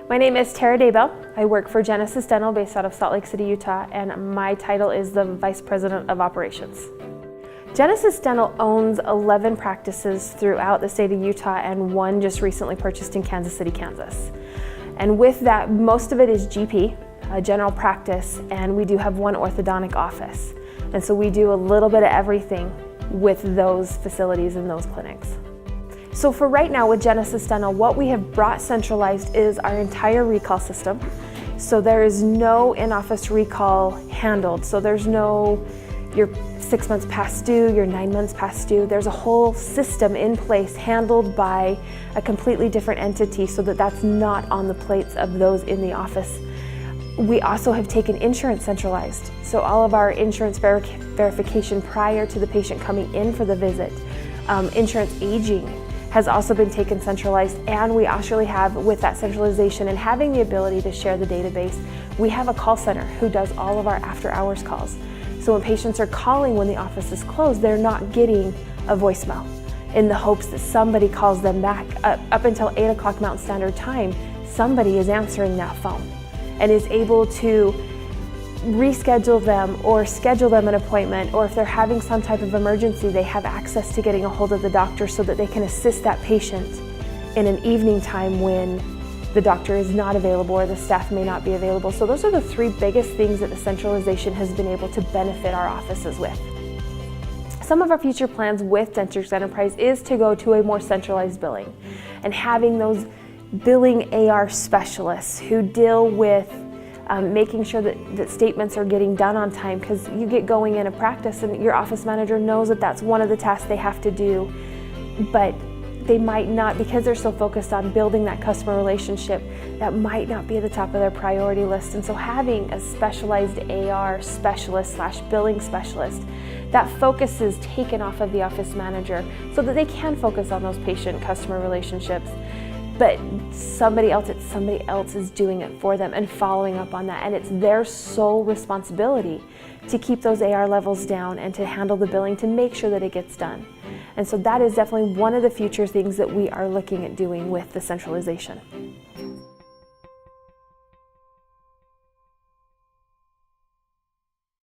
My name is Daybell. I work for Genesis Dental based out of Salt Lake City, Utah, and my title is the Vice President of Operations. Genesis Dental owns 11 practices throughout the state of Utah and one just recently purchased in Kansas City, Kansas. And with that, most of it is GP, general practice, and we do have one orthodontic office. And so we do a little bit of everything with those facilities and those clinics. So for right now with Genesis Dental, what we have brought centralized is our entire recall system. So there is no in-office recall handled. So there's no, you're 6 months past due, you're 9 months past due. There's a whole system in place handled by a completely different entity so that that's not on the plates of those in the office. We also have taken insurance centralized. So all of our insurance verification prior to the patient coming in for the visit, insurance aging has also been taken centralized, and we actually have, with that centralization and having the ability to share the database, we have a call center who does all of our after hours calls. So when patients are calling when the office is closed, they're not getting a voicemail in the hopes that somebody calls them back. Up until 8 o'clock Mountain Standard Time, somebody is answering that phone and is able to reschedule them or schedule them an appointment, or if they're having some type of emergency, they have access to getting a hold of the doctor so that they can assist that patient in an evening time when the doctor is not available or the staff may not be available. So those are the three biggest things that the centralization has been able to benefit our offices with. Some of our future plans with Dentrix Enterprise is to go to a more centralized billing and having those billing AR specialists who deal with making sure that statements are getting done on time, because you get going in a practice and your office manager knows that that's one of the tasks they have to do, but they might not, because they're so focused on building that customer relationship, that might not be at the top of their priority list. And so having a specialized AR specialist / billing specialist, that focus is taken off of the office manager so that they can focus on those patient-customer relationships. But somebody else is doing it for them and following up on that. And it's their sole responsibility to keep those AR levels down and to handle the billing to make sure that it gets done. And so that is definitely one of the future things that we are looking at doing with the centralization.